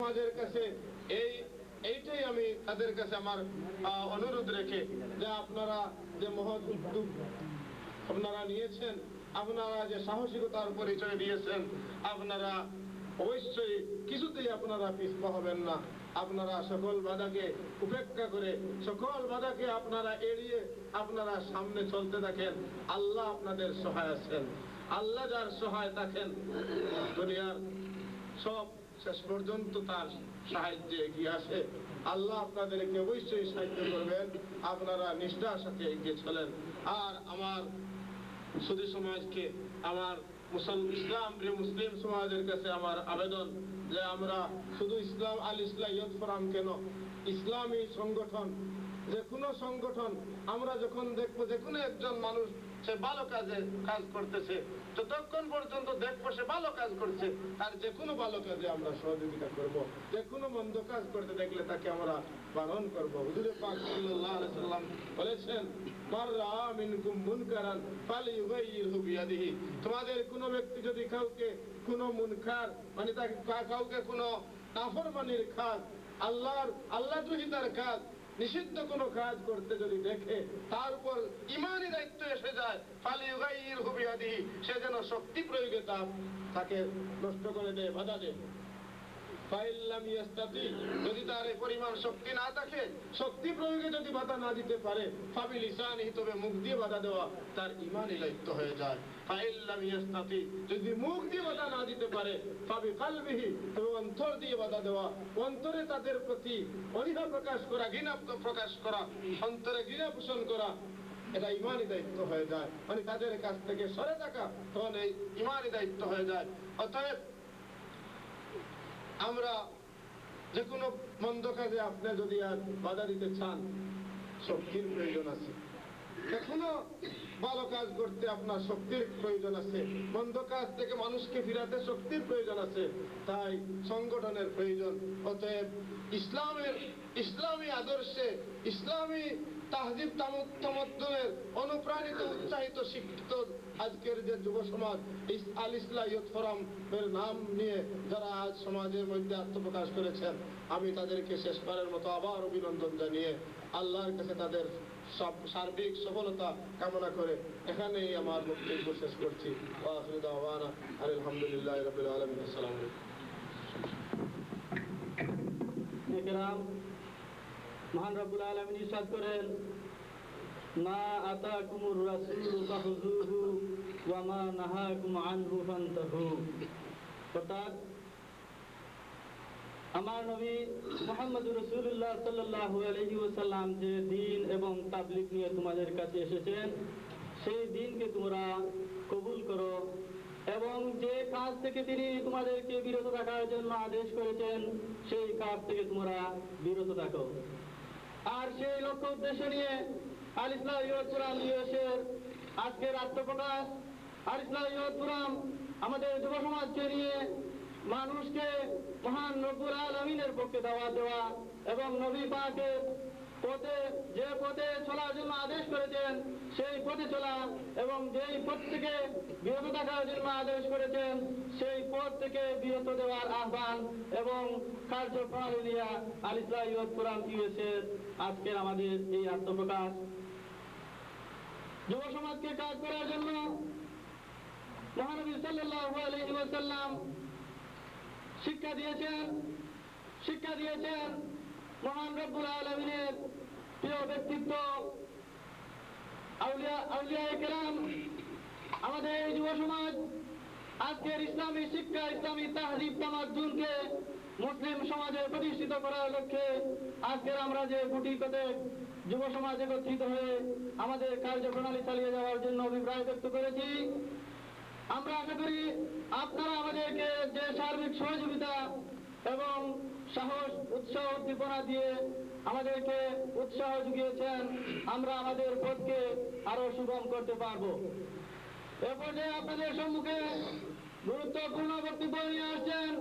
সমাজের কাছে এইটাই আমি তাদের কাছে আমার অনুরোধ রেখে যে আপনারা যে মহৎ উদ্যোগ আপনারা নিয়েছেন, আপনারা যে সাহসিকতার পরিচয় দিয়েছেন, আপনারা অবশ্যই কিছুতেই আপনারা পিছপা হবেন না। আপনারা সকল বাধাকে উপেক্ষা করে, সকল বাধাকে আপনারা এড়িয়ে আপনারা সামনে চলতে থাকেন। আল্লাহ আপনাদের সহায় আছেন। আল্লাহ যার সহায় থাকেন দুনিয়ার সব শেষ পর্যন্ত তার সাহায্যে এগিয়ে আসে। আল্লাহ আপনাদেরকে অবশ্যই সাহায্য করবেন। আপনারা নিষ্ঠার সাথে এগিয়ে চলেন। আর আমার সুধী সমাজকে, আমার মুসলিম সমাজের কাছে আমার আবেদন যে আমরা শুধু আল ইসলাহিয়ত ফোরাম কেন, ইসলামী সংগঠন, যে কোনো সংগঠন আমরা যখন দেখবো যে কোনো একজন মানুষ সে ভালো কাজ করতেছে, যতক্ষণ পর্যন্ত দেখবো সে ভালো কাজ করছে, আর যে কোনো ভালো কাজে আমরা সহযোগিতা করব। যে কোনো মন্দ কাজ করতে দেখলে তাকে আমরা বারণ করবো। হুজুর পাক সাল্লাল্লাহু আলাইহি ওয়াসাল্লাম বলেছেন, মান রাআ মিনকুম মুনকারান ফালিয়ুগাইয়িরহু বিয়াদিহি। তোমাদের কোনো ব্যক্তি যদি কাউকে কোনো মুনকার মানে তাকে কাউকে কোনো নাফরমানির কাজ, আল্লাহদ্রোহিতার কাজ, নিষিদ্ধ কোনো কাজ করতে যদি দেখে, তার উপর ইমানি দায়িত্ব এসে যায়, ফালিয়ুগাইয়িরহু বিয়াদিহি, সে যেন শক্তি প্রয়োগে তাকে নষ্ট করে দেয়, বাধা দেয়। ফাইল্লাম ইয়াস্তাতি, যদি তার এই পরিমাণ শক্তি না থাকে, শক্তি প্রয়োগে যদি বাধা না দিতে পারে, ফাবিলিসানিহি, তবে মুখ দিয়ে বাধা দেওয়া তার ইমানি দায়িত্ব হয়ে যায়। ফাইল্লাম ইয়াস্তাতি, যদি মুখ দিয়ে বাধা না দিতে পারে, ফাবিকালবিহি, তবে অন্তর দিয়ে বাধা দেওয়া, অন্তরে তাদের প্রতি অনীহা প্রকাশ করা, ঘৃণা প্রকাশ করা, অন্তরে ঘৃণা পোষণ করা, এটা ইমানি দায়িত্ব হয়ে যায়। মানে তাদের কাছ থেকে সরে থাকা তখন এই ইমানি দায়িত্ব হয়ে যায়। অতএব আমরা যে কোনো মন্দ কাজে আপনি যদি আর বাধা দিতে চান, শক্তির প্রয়োজন আছে। এখনো ভালো কাজ করতে আপনার শক্তির প্রয়োজন আছে, মন্দ কাজ থেকে মানুষকে ফিরাতে শক্তির প্রয়োজন আছে, তাই সংগঠনের প্রয়োজন। অতএব ইসলামী আদর্শে, ইসলামী তাহজিব তামাদ্দুনের অনুপ্রাণিত, উৎসাহিত, শিক্ষিত আজকের যে যুব সমাজ, আল ইসলাহিয়ত ফোরাম এর নাম নিয়ে যারা আজ সমাজের মধ্যে আত্মপ্রকাশ করেছেন, আমি তাদেরকে শেষবারের মতো আবার অভিনন্দন জানিয়ে আল্লাহর কাছে তাদের সার্বিক সফলতা কামনা করে এখানেই আমার বক্তব্য শেষ করছি। ওয়া আখিরু দাওয়ানা আলহামদুলিল্লাহি রাব্বিল আলামিন। আসসালামু আলাইকুম। মহান রব্বুল আলামিন ইরশাদ করেন, মা আতাকুমুর রাসূলু ফাখুযুহু ওয়া মা নাহাকুম আনহু ফান্তাহু। অর্থাৎ আমার নবী মুহাম্মদুর রাসূলুল্লাহ সাল্লাল্লাহু আলাইহি ওয়াসাল্লাম যে দ্বীন এবং তাবলীগ নিয়ে তোমাদের কাছে এসেছেন, সেই দ্বীনকে তোমরা কবুল করো এবং যে কাজ থেকে তিনি তোমাদেরকে বিরত থাকার জন্য আদেশ করেছেন, সেই কাজ থেকে তোমরা বিরত থাকো। আর সেই লক্ষ্য উদ্দেশ্য নিয়ে আল ইসলাহিয়ত ফোরাম দিবসের আজকের আত্মপ্রকাশ। আল ইসলাহিয়ত ফোরাম আমাদের যুব সমাজকে নিয়ে মানুষকে মহান রব্বুল আলামিনের পক্ষে দাওয়াত দেওয়া এবং নবী পাকের পথে, যে পথে চলার জন্য আদেশ করেছেন সেই পথে চলা, এবং যেই পথ থেকে বিরত থাকার জন্য আদেশ করেছেন সেই পথ থেকে বিরত দেওয়ার আহ্বান এবং কার্যপ্রণালী নিয়ে আল ইসলাহিয়ত ফোরাম দিবসের আজকের আমাদের এই আত্মপ্রকাশ। যুব সমাজকে কাজ করার জন্য মহানবী সাল্লাল্লাহু আলাইহি ওয়াসাল্লাম শিক্ষা দিয়েছেন মহান রব্বুল আলামিনের প্রিয় ব্যক্তিত্ব আউলিয়ায়ে কেরাম। আমাদের এই যুব সমাজ আজকের ইসলামী শিক্ষা, ইসলামী তাহজিব তামাদ্দুনকে মুসলিম সমাজে প্রতিষ্ঠিত করার লক্ষ্যে আজকের আমরা যে গুটি কতক যুব সমাজ একত্রিত হয়ে আমাদের কার্যপ্রণালী চালিয়ে যাওয়ার জন্য অভিপ্রায় ব্যক্ত করেছি। আমরা আশা করি আপনারা আমাদেরকে যে সার্বিক সহযোগিতা এবং সাহস, উৎসাহ, উদ্দীপনা দিয়ে আমাদেরকে উৎসাহ জুগিয়েছেন, আমরা আমাদের পথকে আরো সুগম করতে পারবো। এ পর্যায়ে আপনাদের সম্মুখে গুরুত্বপূর্ণ বক্তব্য নিয়ে আসছেন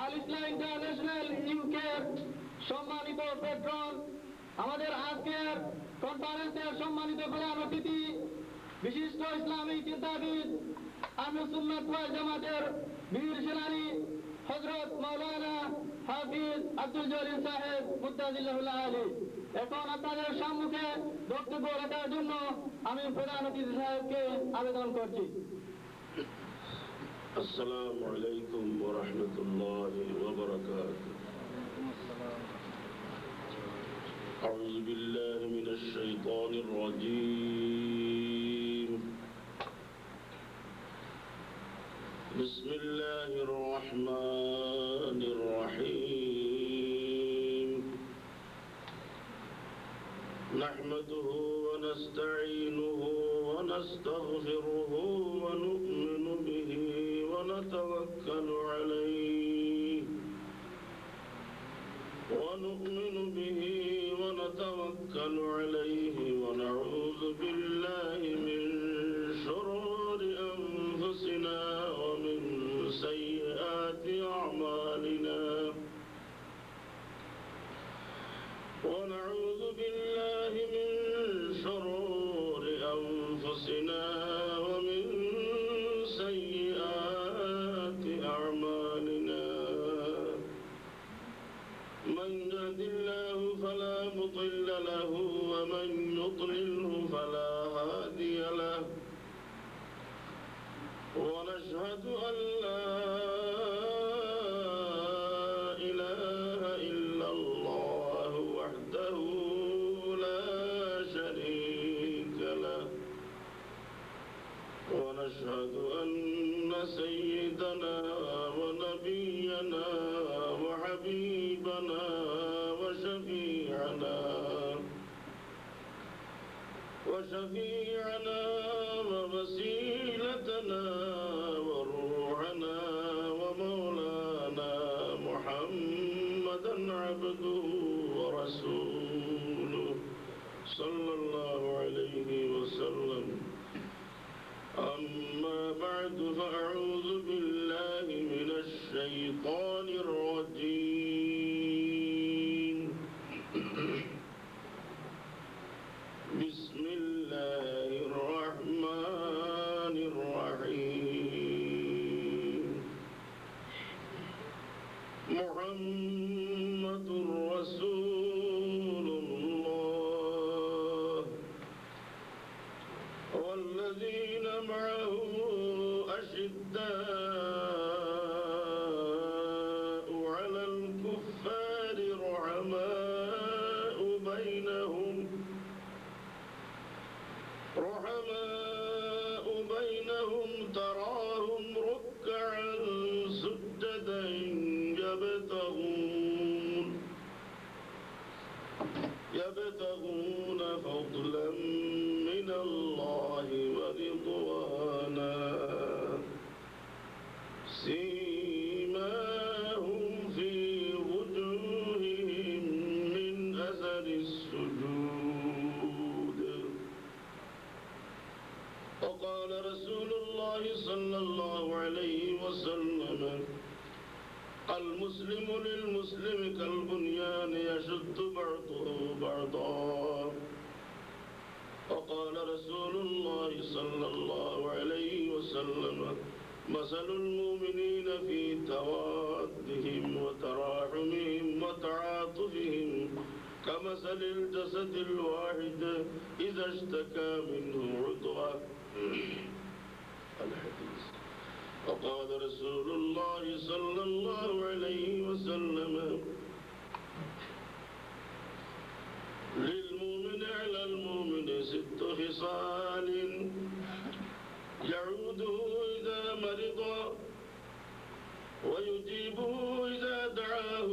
আল ইসলাম ইন্টারন্যাশনাল ইউকের সম্মানিত পেট্রন, আমাদের আজকের কনফারেন্সের সম্মানিত প্রধান অতিথি, বিশিষ্ট ইসলামী চিন্তাবিদ, আহলে সুন্নাত ওয়াল জামাতের বীর সেনানী হযরত মাওলানা হাফিজ আব্দুল জলিল সাহেব মুত্তাজিল্লাহুল আলী। এখন আপনাদের সম্মুখে বক্তব্য রাখার জন্য আমি প্রধান অতিথি সাহেবকে আবেদন করছি। আসসালামু আলাইকুম ওয়া রাহমাতুল্লাহি ওয়া বারাকাতুহু। আউযু বিল্লাহি মিনাশ শাইতানির রাজীম। বিসমিল্লাহির রাহমানির রাহিম। নাহমাদুহু ওয়া নাস্তাঈনুহু ওয়া নাস্তাগফিরুহু ওয়া নু'মিnu বিহি ونتوكل عليه ونعوذ بالله من شرور أنفسنا ومن سيئات أعمالنا من يهد الله فلا مضل له ومن يضلله فلا هادي له ونشهد أن لا إله إلا الله وحده لا شريك له ونشهد أن سيدنا ونبينا وحبيبنا وشفيعنا ووسيلتنا وروحنا ومولانا محمدا عبده ورسوله صلى الله عليه وسلم. أما بعد فأعوذ بالله من الشيطان الرجيم. بسم الله الرحمن الرحيم. محمد رسول الله والذين معه أشداء على الكفار رحماء بينهم تراهم ركعا سجدا يبتغون فضلا من الله ورضوانا سيماهم في وجوههم من أثر السجود. وقال رسول الله صلى الله عليه وسلم المسلم للمسلم كالبنيان يشد بعضه بعضا. وقال رسول الله صلى الله عليه وسلم مثل المؤمنين في توادهم وتراحمهم وتعاطفهم كمثل الجسد الواحد إذا اشتكى منه عضو. الحديث. وقال رسول الله صلى الله عليه وسلم للمؤمن على المؤمن 6 خصال يعوده إذا مرض ويجيبه إذا دعاه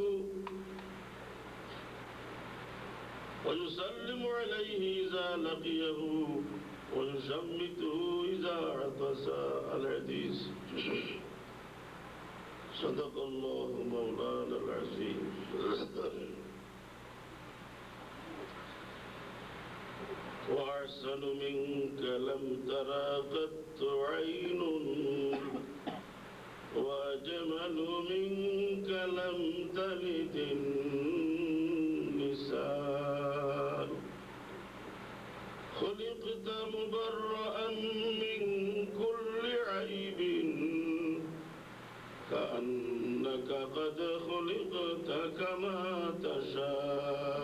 ويسلم عليه إذا لقيه ويشمته إذا عطس. الحديث. صدق الله مولانا العظيم. وأحسن منك لم ترى قط عين وأجمل منك لم تلد النساء. خلقت مبرأ من كل عيب كأنك قد خلقت كما تشاء